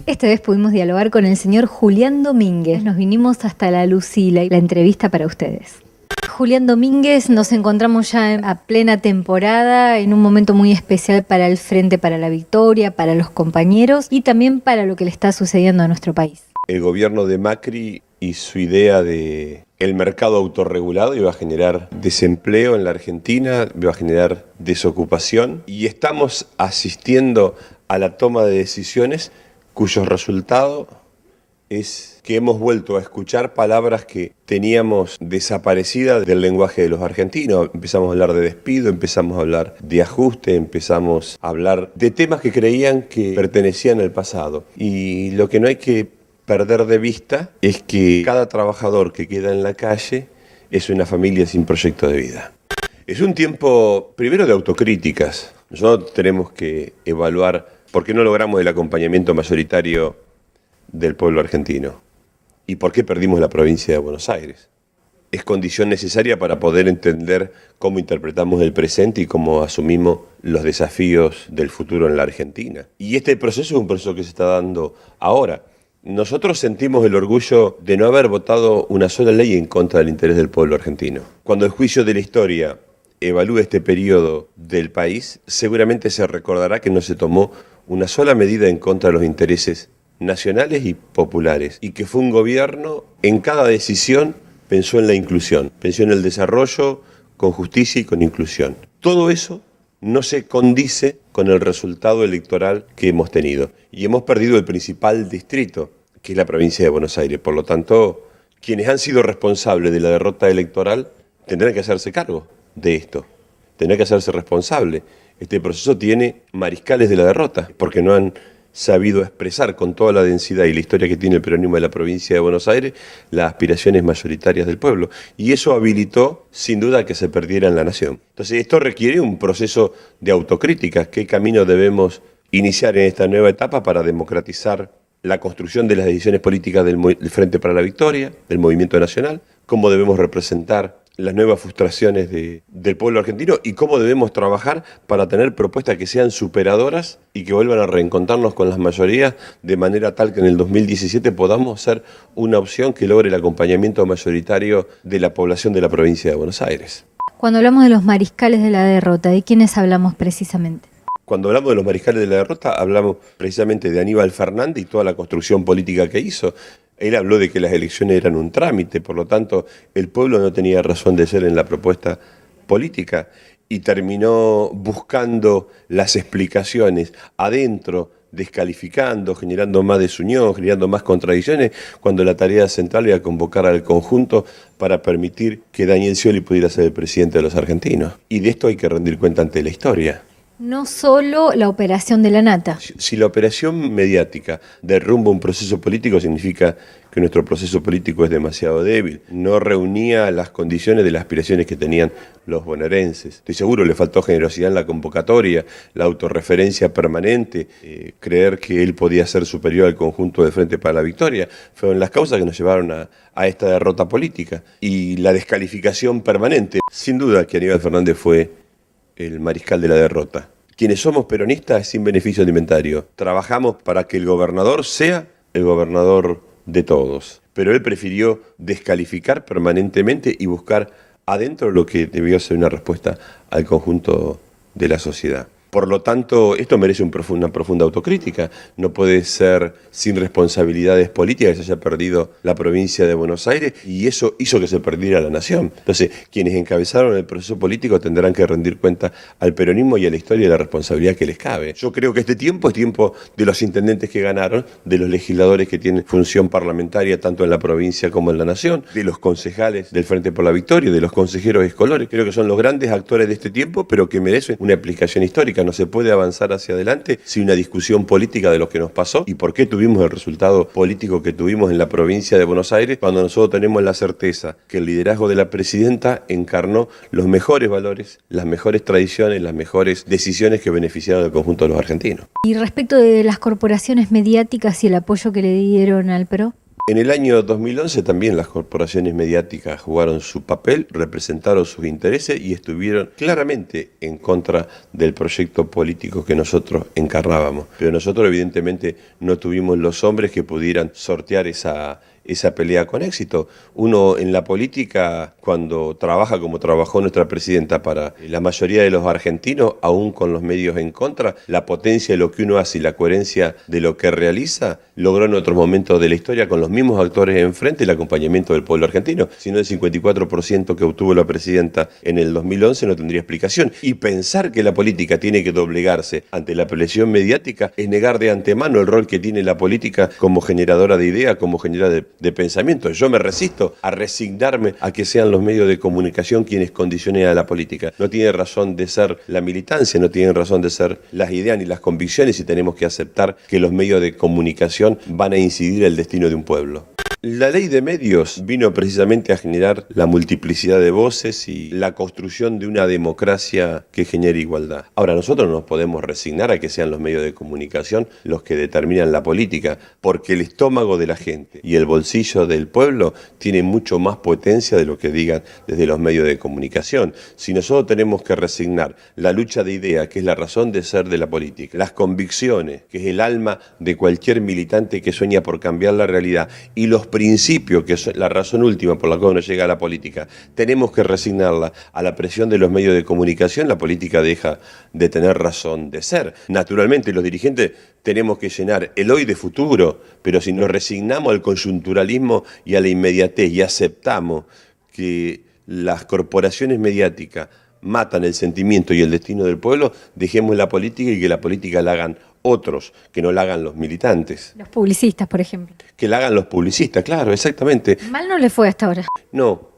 Esta vez pudimos dialogar con el señor Julián Domínguez. Nos vinimos hasta La Lucila y la entrevista para ustedes. Julián Domínguez, nos encontramos ya a plena temporada, en un momento muy especial para el Frente para la Victoria, para los compañeros y también para lo que le está sucediendo a nuestro país. El gobierno de Macri y su idea de el mercado autorregulado iba a generar desempleo en la Argentina, iba a generar desocupación, y estamos asistiendo a la toma de decisiones cuyo resultado es que hemos vuelto a escuchar palabras que teníamos desaparecidas del lenguaje de los argentinos. Empezamos a hablar de despido, empezamos a hablar de ajuste, empezamos a hablar de temas que creían que pertenecían al pasado. Y lo que no hay que perder de vista es que cada trabajador que queda en la calle es una familia sin proyecto de vida. Es un tiempo, primero, de autocríticas. Nosotros tenemos que evaluar por qué no logramos el acompañamiento mayoritario del pueblo argentino y por qué perdimos la provincia de Buenos Aires. Es condición necesaria para poder entender cómo interpretamos el presente y cómo asumimos los desafíos del futuro en la Argentina. Y este proceso es un proceso que se está dando ahora. Nosotros sentimos el orgullo de no haber votado una sola ley en contra del interés del pueblo argentino. Cuando el juicio de la historia evalúe este periodo del país, seguramente se recordará que no se tomó una sola medida en contra de los intereses nacionales y populares, y que fue un gobierno en cada decisión pensó en la inclusión, pensó en el desarrollo con justicia y con inclusión. Todo eso no se condice con el resultado electoral que hemos tenido, y hemos perdido el principal distrito, que es la provincia de Buenos Aires. Por lo tanto, quienes han sido responsables de la derrota electoral tendrán que hacerse cargo de esto, tendrán que hacerse responsables. Este proceso tiene mariscales de la derrota, porque no han sabido expresar con toda la densidad y la historia que tiene el peronismo de la provincia de Buenos Aires las aspiraciones mayoritarias del pueblo. Y eso habilitó, sin duda, que se perdiera en la nación. Entonces, esto requiere un proceso de autocrítica. ¿Qué camino debemos iniciar en esta nueva etapa para democratizar la construcción de las decisiones políticas del Frente para la Victoria, del Movimiento Nacional? ¿Cómo debemos representar las nuevas frustraciones del pueblo argentino y cómo debemos trabajar para tener propuestas que sean superadoras y que vuelvan a reencontrarnos con las mayorías de manera tal que en el 2017 podamos ser una opción que logre el acompañamiento mayoritario de la población de la provincia de Buenos Aires? Cuando hablamos de los mariscales de la derrota, ¿de quiénes hablamos precisamente? Cuando hablamos de los mariscales de la derrota, hablamos precisamente de Aníbal Fernández y toda la construcción política que hizo. Él habló de que las elecciones eran un trámite, por lo tanto, el pueblo no tenía razón de ser en la propuesta política y terminó buscando las explicaciones adentro, descalificando, generando más desunión, generando más contradicciones, cuando la tarea central era convocar al conjunto para permitir que Daniel Scioli pudiera ser el presidente de los argentinos. Y de esto hay que rendir cuenta ante la historia. No solo la operación de la nata. Si la operación mediática derrumba un proceso político, significa que nuestro proceso político es demasiado débil. No reunía las condiciones de las aspiraciones que tenían los bonaerenses. Estoy seguro, le faltó generosidad en la convocatoria, la autorreferencia permanente, creer que él podía ser superior al conjunto del Frente para la Victoria. Fueron las causas que nos llevaron a esta derrota política. Y la descalificación permanente. Sin duda que Aníbal Fernández fue el mariscal de la derrota. Quienes somos peronistas sin beneficio alimentario, trabajamos para que el gobernador sea el gobernador de todos. Pero él prefirió descalificar permanentemente y buscar adentro lo que debió ser una respuesta al conjunto de la sociedad. Por lo tanto, esto merece una profunda autocrítica. No puede ser sin responsabilidades políticas que se haya perdido la provincia de Buenos Aires y eso hizo que se perdiera la nación. Entonces, quienes encabezaron el proceso político tendrán que rendir cuenta al peronismo y a la historia de la responsabilidad que les cabe. Yo creo que este tiempo es tiempo de los intendentes que ganaron, de los legisladores que tienen función parlamentaria tanto en la provincia como en la nación, de los concejales del Frente por la Victoria, de los consejeros escolares. Creo que son los grandes actores de este tiempo, pero que merecen una aplicación histórica. No se puede avanzar hacia adelante sin una discusión política de lo que nos pasó y por qué tuvimos el resultado político que tuvimos en la provincia de Buenos Aires, cuando nosotros tenemos la certeza que el liderazgo de la presidenta encarnó los mejores valores, las mejores tradiciones, las mejores decisiones que beneficiaron al conjunto de los argentinos. Y respecto de las corporaciones mediáticas y el apoyo que le dieron al PRO. En el año 2011 también las corporaciones mediáticas jugaron su papel, representaron sus intereses y estuvieron claramente en contra del proyecto político que nosotros encarnábamos. Pero nosotros evidentemente no tuvimos los hombres que pudieran sortear esa pelea con éxito. Uno en la política, cuando trabaja como trabajó nuestra presidenta para la mayoría de los argentinos, aún con los medios en contra, la potencia de lo que uno hace y la coherencia de lo que realiza, logró en otros momentos de la historia con los mismos actores enfrente el acompañamiento del pueblo argentino. Si no, el 54% que obtuvo la presidenta en el 2011 no tendría explicación. Y pensar que la política tiene que doblegarse ante la presión mediática es negar de antemano el rol que tiene la política como generadora de ideas, como generadora de pensamiento. Yo me resisto a resignarme a que sean los medios de comunicación quienes condicionen a la política. No tiene razón de ser la militancia, no tienen razón de ser las ideas ni las convicciones, y tenemos que aceptar que los medios de comunicación van a incidir en el destino de un pueblo. La ley de medios vino precisamente a generar la multiplicidad de voces y la construcción de una democracia que genere igualdad. Ahora, nosotros no nos podemos resignar a que sean los medios de comunicación los que determinan la política, porque el estómago de la gente y el bolsillo del pueblo tienen mucho más potencia de lo que digan desde los medios de comunicación. Si nosotros tenemos que resignar la lucha de ideas, que es la razón de ser de la política, las convicciones, que es el alma de cualquier militante que sueña por cambiar la realidad, y los principios, que es la razón última por la cual uno llega a la política, tenemos que resignarla a la presión de los medios de comunicación, la política deja de tener razón de ser. Naturalmente, los dirigentes tenemos que llenar el hoy de futuro, pero si nos resignamos al coyunturalismo y a la inmediatez y aceptamos que las corporaciones mediáticas matan el sentimiento y el destino del pueblo, dejemos la política y que la política la hagan otros, que no la hagan los militantes. Los publicistas, por ejemplo. Que la hagan los publicistas, claro, exactamente. Mal no le fue hasta ahora. No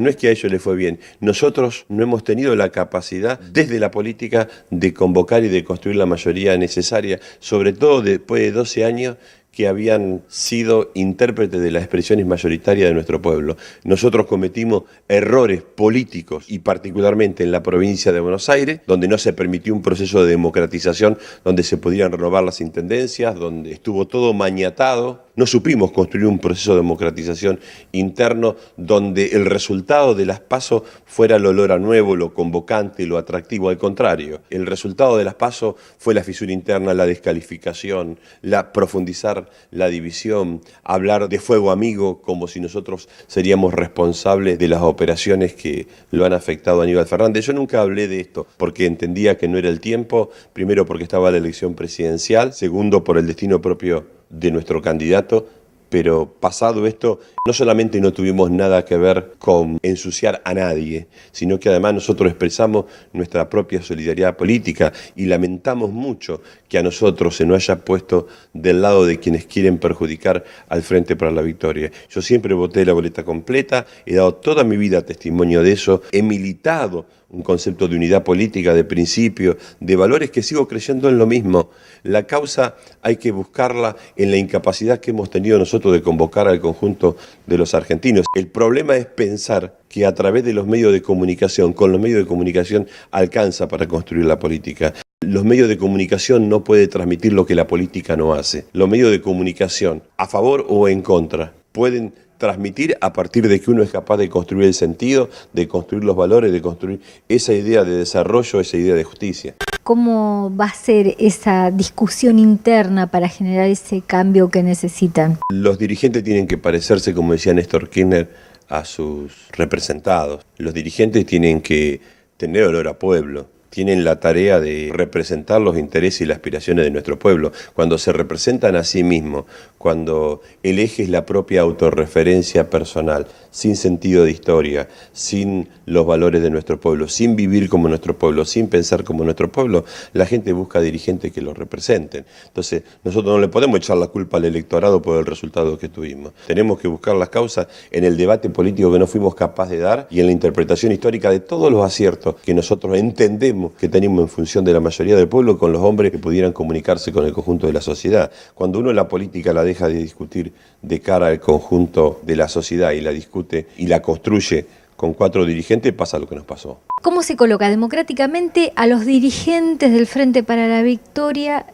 es que a ellos les fue bien. Nosotros no hemos tenido la capacidad desde la política de convocar y de construir la mayoría necesaria, sobre todo después de 12 años que habían sido intérpretes de las expresiones mayoritarias de nuestro pueblo. Nosotros cometimos errores políticos, y particularmente en la provincia de Buenos Aires, donde no se permitió un proceso de democratización, donde se pudieran renovar las intendencias, donde estuvo todo maniatado. No supimos construir un proceso de democratización interno donde el resultado de las PASO fuera el olor a nuevo, lo convocante, lo atractivo. Al contrario, el resultado de las PASO fue la fisura interna, la descalificación, la profundizar la división, hablar de fuego amigo como si nosotros seríamos responsables de las operaciones que lo han afectado a Aníbal Fernández. Yo nunca hablé de esto porque entendía que no era el tiempo, primero porque estaba la elección presidencial, segundo por el destino propio de nuestro candidato, pero pasado esto, no solamente no tuvimos nada que ver con ensuciar a nadie, sino que además nosotros expresamos nuestra propia solidaridad política y lamentamos mucho que a nosotros se nos haya puesto del lado de quienes quieren perjudicar al Frente para la Victoria. Yo siempre voté la boleta completa, he dado toda mi vida testimonio de eso, he militado un concepto de unidad política, de principios, de valores, que sigo creyendo en lo mismo. La causa hay que buscarla en la incapacidad que hemos tenido nosotros de convocar al conjunto de los argentinos. El problema es pensar que a través de los medios de comunicación, con los medios de comunicación alcanza para construir la política. Los medios de comunicación no pueden transmitir lo que la política no hace. Los medios de comunicación, a favor o en contra, pueden transmitir a partir de que uno es capaz de construir el sentido, de construir los valores, de construir esa idea de desarrollo, esa idea de justicia. ¿Cómo va a ser esa discusión interna para generar ese cambio que necesitan? Los dirigentes tienen que parecerse, como decía Néstor Kirchner, a sus representados. Los dirigentes tienen que tener olor a pueblo. Tienen la tarea de representar los intereses y las aspiraciones de nuestro pueblo. Cuando se representan a sí mismos, cuando el eje es la propia autorreferencia personal, sin sentido de historia, sin los valores de nuestro pueblo, sin vivir como nuestro pueblo, sin pensar como nuestro pueblo, la gente busca dirigentes que los representen. Entonces, nosotros no le podemos echar la culpa al electorado por el resultado que tuvimos. Tenemos que buscar las causas en el debate político que no fuimos capaces de dar y en la interpretación histórica de todos los aciertos que nosotros entendemos que tenemos en función de la mayoría del pueblo, con los hombres que pudieran comunicarse con el conjunto de la sociedad. Cuando uno la política la deja de discutir de cara al conjunto de la sociedad y la discute y la construye con 4 dirigentes, pasa lo que nos pasó. ¿Cómo se coloca democráticamente a los dirigentes del Frente para la Victoria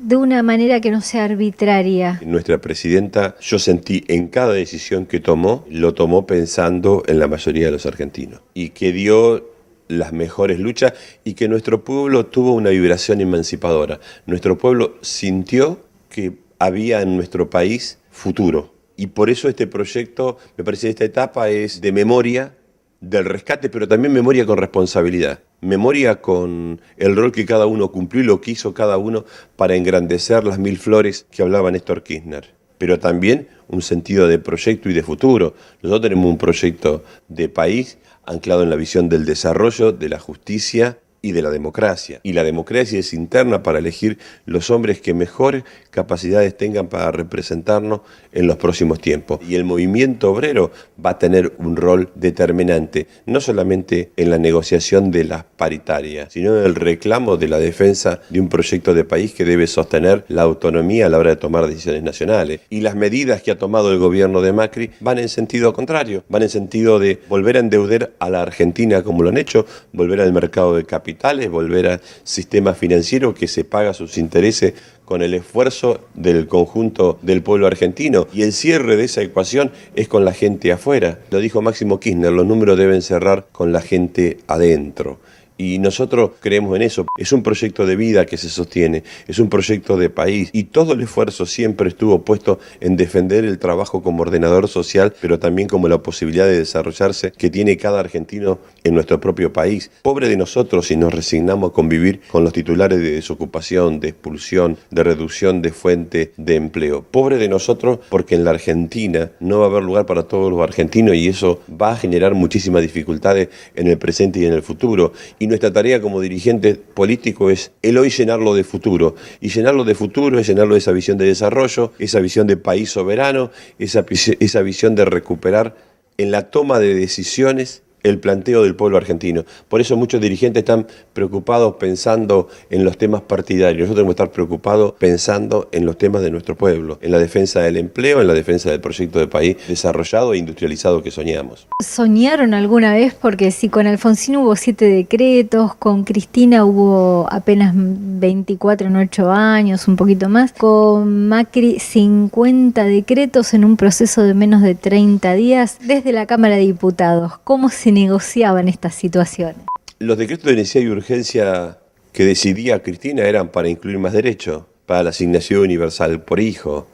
de una manera que no sea arbitraria. Nuestra presidenta, yo sentí en cada decisión que tomó, lo tomó pensando en la mayoría de los argentinos y que dio las mejores luchas y que nuestro pueblo tuvo una vibración emancipadora. Nuestro pueblo sintió que había en nuestro país futuro y por eso este proyecto, me parece, esta etapa es de memoria del rescate, pero también memoria con responsabilidad. Memoria con el rol que cada uno cumplió y lo que hizo cada uno para engrandecer las 1000 flores que hablaba Néstor Kirchner. Pero también un sentido de proyecto y de futuro. Nosotros tenemos un proyecto de país anclado en la visión del desarrollo, de la justicia y de la democracia. Y la democracia es interna para elegir los hombres que mejores capacidades tengan para representarnos en los próximos tiempos. Y el movimiento obrero va a tener un rol determinante, no solamente en la negociación de las paritarias, sino en el reclamo de la defensa de un proyecto de país que debe sostener la autonomía a la hora de tomar decisiones nacionales. Y las medidas que ha tomado el gobierno de Macri van en sentido contrario, van en sentido de volver a endeudar a la Argentina como lo han hecho, volver al mercado de capitales, volver al sistema financiero que se paga sus intereses con el esfuerzo del conjunto del pueblo argentino. Y el cierre de esa ecuación es con la gente afuera. Lo dijo Máximo Kirchner, los números deben cerrar con la gente adentro. Y nosotros creemos en eso. Es un proyecto de vida que se sostiene, es un proyecto de país y todo el esfuerzo siempre estuvo puesto en defender el trabajo como ordenador social, pero también como la posibilidad de desarrollarse que tiene cada argentino en nuestro propio país. Pobre de nosotros si nos resignamos a convivir con los titulares de desocupación, de expulsión, de reducción de fuente de empleo. Pobre de nosotros porque en la Argentina no va a haber lugar para todos los argentinos y eso va a generar muchísimas dificultades en el presente y en el futuro. Y nuestra tarea como dirigentes políticos es el hoy llenarlo de futuro. Y llenarlo de futuro es llenarlo de esa visión de desarrollo, esa visión de país soberano, esa visión de recuperar en la toma de decisiones el planteo del pueblo argentino. Por eso muchos dirigentes están preocupados pensando en los temas partidarios. Nosotros tenemos que estar preocupados pensando en los temas de nuestro pueblo, en la defensa del empleo, en la defensa del proyecto de país desarrollado e industrializado que soñamos. ¿Soñaron alguna vez? Porque si con Alfonsín hubo 7 decretos, con Cristina hubo apenas 24 en 8 años, un poquito más, con Macri 50 decretos en un proceso de menos de 30 días, desde la Cámara de Diputados, ¿cómo se negociaban estas situaciones? Los decretos de necesidad y urgencia que decidía Cristina eran para incluir más derechos, para la asignación universal por hijo,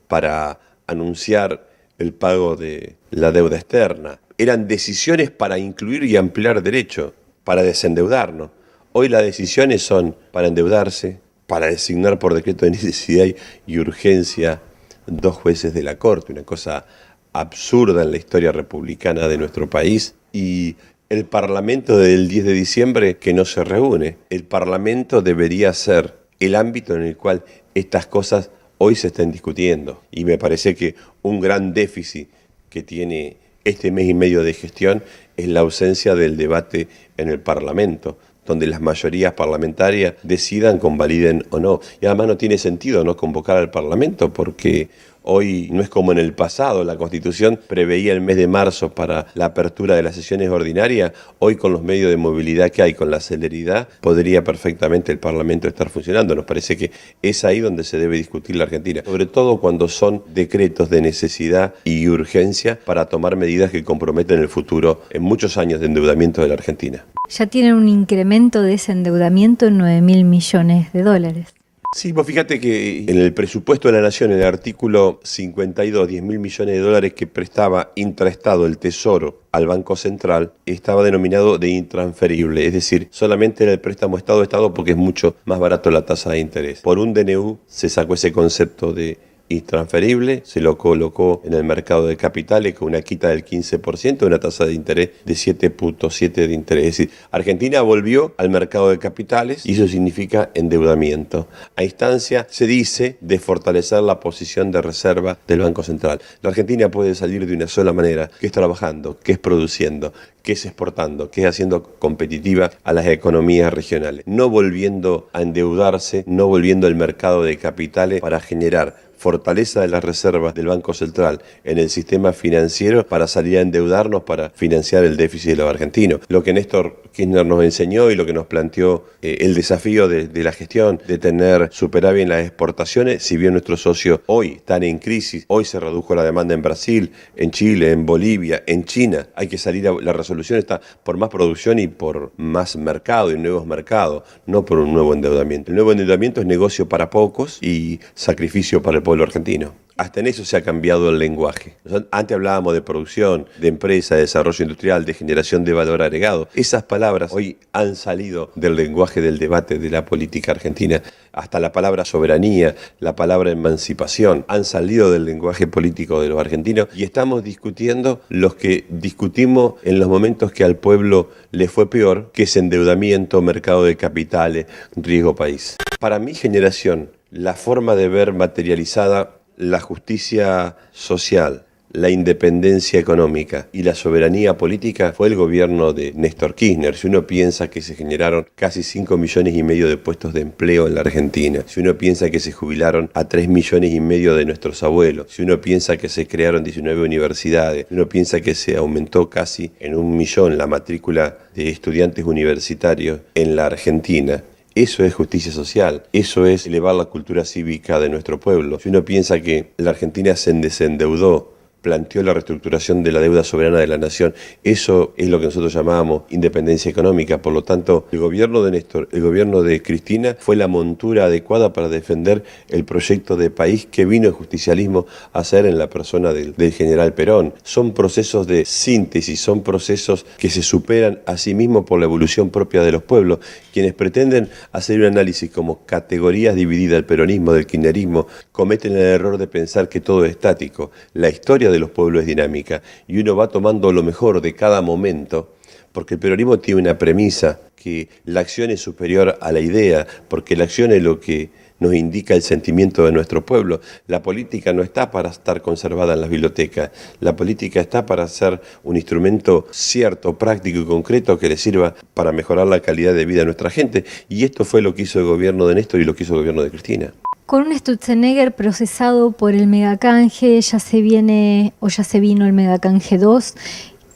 para anunciar el pago de la deuda externa. Eran decisiones para incluir y ampliar derechos, para desendeudarnos. Hoy las decisiones son para endeudarse, para designar por decreto de necesidad y urgencia 2 jueces de la Corte, una cosa absurda en la historia republicana de nuestro país. Y el Parlamento del 10 de diciembre que no se reúne. El Parlamento debería ser el ámbito en el cual estas cosas hoy se están discutiendo. Y me parece que un gran déficit que tiene este mes y medio de gestión es la ausencia del debate en el Parlamento, donde las mayorías parlamentarias decidan, convaliden o no. Y además no tiene sentido no convocar al Parlamento porque hoy no es como en el pasado, la Constitución preveía el mes de marzo para la apertura de las sesiones ordinarias. Hoy con los medios de movilidad que hay, con la celeridad, podría perfectamente el Parlamento estar funcionando. Nos parece que es ahí donde se debe discutir la Argentina, sobre todo cuando son decretos de necesidad y urgencia para tomar medidas que comprometen el futuro en muchos años de endeudamiento de la Argentina. Ya tienen un incremento de ese endeudamiento en 9.000 millones de dólares. Sí, vos fíjate que en el presupuesto de la Nación, en el artículo 52, 10.000 millones de dólares que prestaba intraestado el Tesoro al Banco Central, estaba denominado de intransferible, es decir, solamente era el préstamo Estado-Estado porque es mucho más barato la tasa de interés. Por un DNU se sacó ese concepto de intransferible, se lo colocó en el mercado de capitales con una quita del 15%, una tasa de interés de 7.7 de interés. Es decir, Argentina volvió al mercado de capitales y eso significa endeudamiento. A instancia, se dice, de fortalecer la posición de reserva del Banco Central. La Argentina puede salir de una sola manera, que es trabajando, que es produciendo, que es exportando, que es haciendo competitiva a las economías regionales, no volviendo a endeudarse, no volviendo al mercado de capitales para generar fortaleza de las reservas del Banco Central en el sistema financiero para salir a endeudarnos para financiar el déficit de los argentinos. Lo que Néstor Kirchner nos enseñó y lo que nos planteó el desafío de la gestión de tener superávit en las exportaciones, si bien nuestros socios hoy están en crisis, hoy se redujo la demanda en Brasil, en Chile, en Bolivia, en China, hay que salir la resolución está por más producción y por más mercado y nuevos mercados, no por un nuevo endeudamiento. El nuevo endeudamiento es negocio para pocos y sacrificio para el pueblo argentino. Hasta en eso se ha cambiado el lenguaje. Antes hablábamos de producción, de empresa, de desarrollo industrial, de generación de valor agregado. Esas palabras hoy han salido del lenguaje del debate de la política argentina. Hasta la palabra soberanía, la palabra emancipación, han salido del lenguaje político de los argentinos y estamos discutiendo los que discutimos en los momentos que al pueblo le fue peor, que es endeudamiento, mercado de capitales, riesgo país. Para mi generación, la forma de ver materializada la justicia social, la independencia económica y la soberanía política fue el gobierno de Néstor Kirchner. Si uno piensa que se generaron casi 5,5 millones de puestos de empleo en la Argentina, si uno piensa que se jubilaron a 3,5 millones de nuestros abuelos, si uno piensa que se crearon 19 universidades, si uno piensa que se aumentó casi en 1 millón la matrícula de estudiantes universitarios en la Argentina, eso es justicia social, eso es elevar la cultura cívica de nuestro pueblo. Si uno piensa que la Argentina se desendeudó, planteó la reestructuración de la deuda soberana de la nación, eso es lo que nosotros llamábamos independencia económica. Por lo tanto, el gobierno de Néstor, el gobierno de Cristina fue la montura adecuada para defender el proyecto de país que vino el justicialismo a hacer en la persona del general Perón. Son procesos de síntesis, son procesos que se superan a sí mismos por la evolución propia de los pueblos. Quienes pretenden hacer un análisis como categorías divididas del peronismo, del kirchnerismo, cometen el error de pensar que todo es estático. La historia de los pueblos es dinámica y uno va tomando lo mejor de cada momento, porque el peronismo tiene una premisa, que la acción es superior a la idea, porque la acción es lo que nos indica el sentimiento de nuestro pueblo. La política no está para estar conservada en las bibliotecas, la política está para ser un instrumento cierto, práctico y concreto que le sirva para mejorar la calidad de vida de nuestra gente, y esto fue lo que hizo el gobierno de Néstor y lo que hizo el gobierno de Cristina. Con un Sturzenegger procesado por el megacanje, ya se vino el megacanje 2,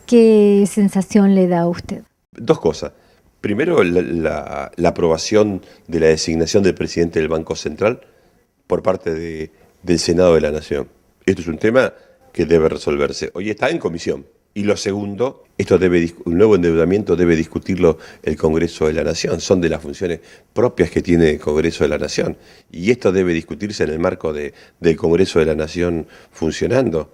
¿qué sensación le da a usted? Dos cosas. Primero, la aprobación de la designación del presidente del Banco Central por parte del Senado de la Nación. Esto es un tema que debe resolverse. Hoy está en comisión. Y lo segundo, un nuevo endeudamiento debe discutirlo el Congreso de la Nación. Son de las funciones propias que tiene el Congreso de la Nación. Y esto debe discutirse en el marco del Congreso de la Nación funcionando.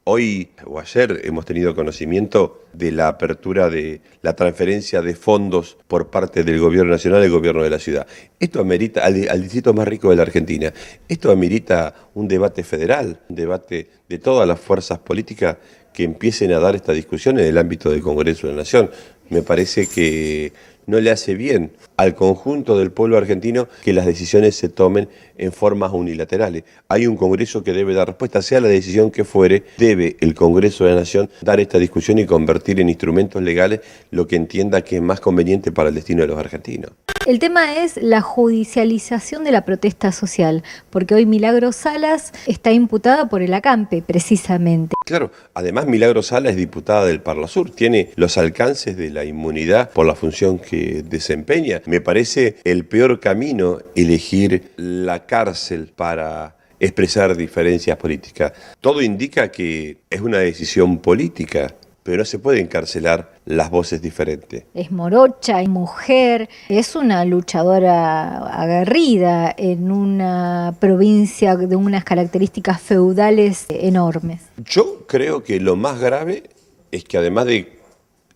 Hoy o ayer hemos tenido conocimiento de la apertura de la transferencia de fondos por parte del Gobierno Nacional al Gobierno de la Ciudad. Esto amerita, al distrito más rico de la Argentina, esto amerita un debate federal, un debate de todas las fuerzas políticas que empiecen a dar esta discusión en el ámbito del Congreso de la Nación. Me parece que no le hace bien al conjunto del pueblo argentino que las decisiones se tomen en formas unilaterales. Hay un Congreso que debe dar respuesta, sea la decisión que fuere, debe el Congreso de la Nación dar esta discusión y convertir en instrumentos legales lo que entienda que es más conveniente para el destino de los argentinos. El tema es la judicialización de la protesta social, porque hoy Milagros Salas está imputada por el ACAMPE, precisamente. Claro, además Milagros Salas es diputada del Parlasur, tiene los alcances de la inmunidad por la función que desempeña. Me parece el peor camino elegir la cárcel para expresar diferencias políticas. Todo indica que es una decisión política, pero no se puede encarcelar las voces diferentes. Es morocha, es mujer, es una luchadora aguerrida en una provincia de unas características feudales enormes. Yo creo que lo más grave es que además de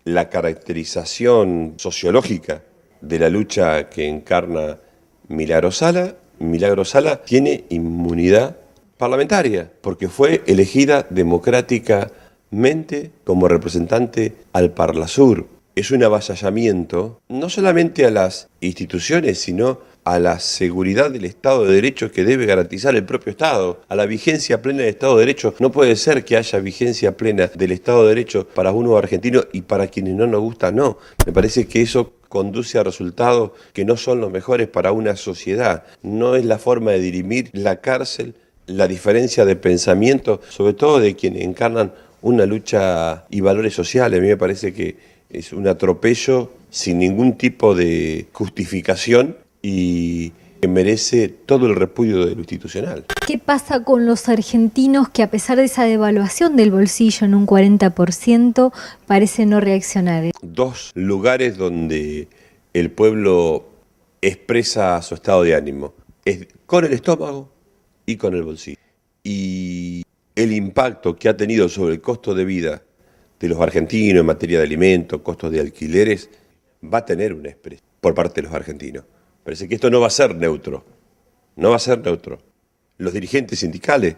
la caracterización sociológica de la lucha que encarna Milagros Salas tiene inmunidad parlamentaria, porque fue elegida democráticamente como representante al Parlasur. Es un avasallamiento no solamente a las instituciones, sino a la seguridad del Estado de Derecho que debe garantizar el propio Estado, a la vigencia plena del Estado de Derecho. No puede ser que haya vigencia plena del Estado de Derecho para unos argentinos y para quienes no nos gusta, no. Me parece que eso conduce a resultados que no son los mejores para una sociedad. No es la forma de dirimir. La cárcel la diferencia de pensamiento, sobre todo de quienes encarnan una lucha y valores sociales. A mí me parece que es un atropello sin ningún tipo de justificación y que merece todo el repudio de lo institucional. ¿Qué pasa con los argentinos que, a pesar de esa devaluación del bolsillo en un 40%, parecen no reaccionar? Dos lugares donde el pueblo expresa su estado de ánimo: es con el estómago y con el bolsillo. Y el impacto que ha tenido sobre el costo de vida de los argentinos en materia de alimentos, costos de alquileres, va a tener una expresión por parte de los argentinos. Parece que esto no va a ser neutro, no va a ser neutro. Los dirigentes sindicales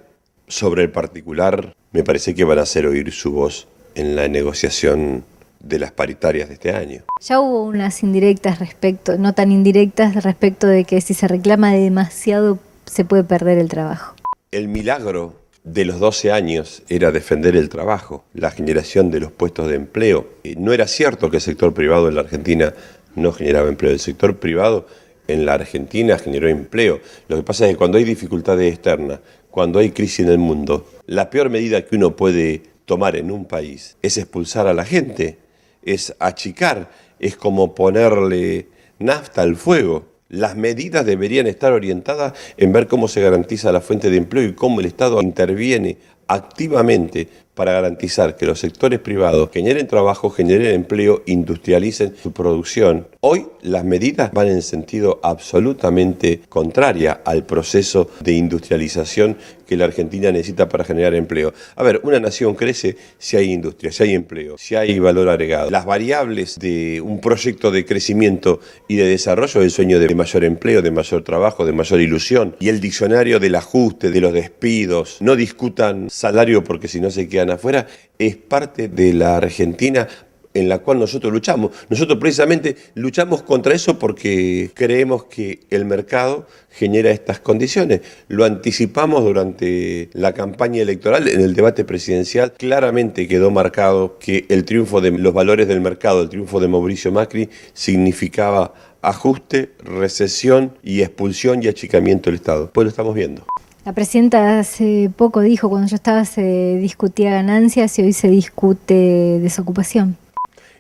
sobre el particular me parece que van a hacer oír su voz en la negociación de las paritarias de este año. Ya hubo unas indirectas respecto, no tan indirectas, respecto de que si se reclama demasiado se puede perder el trabajo. El milagro de los 12 años era defender el trabajo, la generación de los puestos de empleo. No era cierto que el sector privado en la Argentina no generaba empleo. El sector privado en la Argentina generó empleo. Lo que pasa es que cuando hay dificultades externas, cuando hay crisis en el mundo, la peor medida que uno puede tomar en un país es expulsar a la gente, es achicar, es como ponerle nafta al fuego. Las medidas deberían estar orientadas en ver cómo se garantiza la fuente de empleo y cómo el Estado interviene activamente para garantizar que los sectores privados generen trabajo, generen empleo, industrialicen su producción. Hoy las medidas van en sentido absolutamente contrario al proceso de industrialización que la Argentina necesita para generar empleo. A ver, una nación crece si hay industria, si hay empleo, si hay valor agregado. Las variables de un proyecto de crecimiento y de desarrollo es el sueño de mayor empleo, de mayor trabajo, de mayor ilusión. Y el diccionario del ajuste, de los despidos, no discutan salario porque si no se quedan afuera, es parte de la Argentina en la cual nosotros luchamos. Nosotros precisamente luchamos contra eso porque creemos que el mercado genera estas condiciones. Lo anticipamos durante la campaña electoral, en el debate presidencial. Claramente quedó marcado que el triunfo de los valores del mercado, el triunfo de Mauricio Macri, significaba ajuste, recesión y expulsión y achicamiento del Estado. Pues lo estamos viendo. La presidenta hace poco dijo, cuando yo estaba se discutía ganancias y hoy se discute desocupación.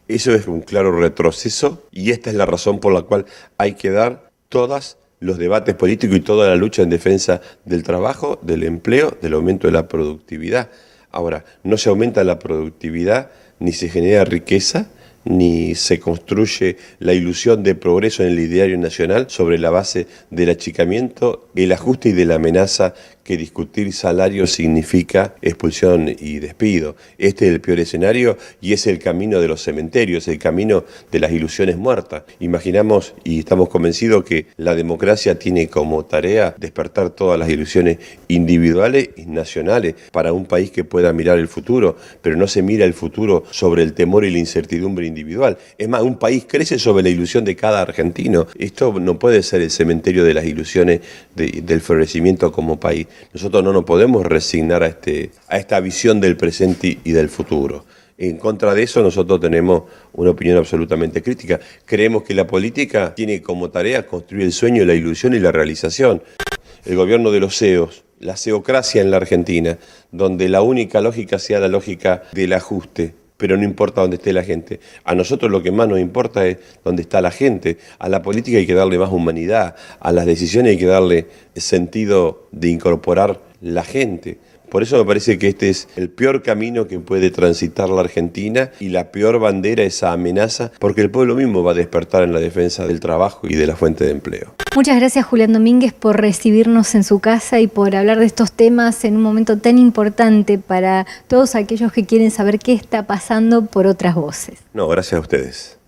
Eso es un claro retroceso y esta es la razón por la cual hay que dar todos los debates políticos y toda la lucha en defensa del trabajo, del empleo, del aumento de la productividad. Ahora, no se aumenta la productividad ni se genera riqueza, ni se construye la ilusión de progreso en el ideario nacional sobre la base del achicamiento, el ajuste y de la amenaza que discutir salario significa expulsión y despido. Este es el peor escenario y es el camino de los cementerios, el camino de las ilusiones muertas. Imaginamos y estamos convencidos que la democracia tiene como tarea despertar todas las ilusiones individuales y nacionales para un país que pueda mirar el futuro, pero no se mira el futuro sobre el temor y la incertidumbre individual. Es más, un país crece sobre la ilusión de cada argentino. Esto no puede ser el cementerio de las ilusiones del florecimiento como país. Nosotros no nos podemos resignar a esta visión del presente y del futuro. En contra de eso nosotros tenemos una opinión absolutamente crítica. Creemos que la política tiene como tarea construir el sueño, la ilusión y la realización. El gobierno de los CEOs, la ceocracia en la Argentina, donde la única lógica sea la lógica del ajuste, pero no importa dónde esté la gente. A nosotros lo que más nos importa es dónde está la gente. A la política hay que darle más humanidad, a las decisiones hay que darle sentido de incorporar la gente. Por eso me parece que este es el peor camino que puede transitar la Argentina y la peor bandera, esa amenaza, porque el pueblo mismo va a despertar en la defensa del trabajo y de la fuente de empleo. Muchas gracias, Julián Domínguez, por recibirnos en su casa y por hablar de estos temas en un momento tan importante para todos aquellos que quieren saber qué está pasando por otras voces. No, gracias a ustedes.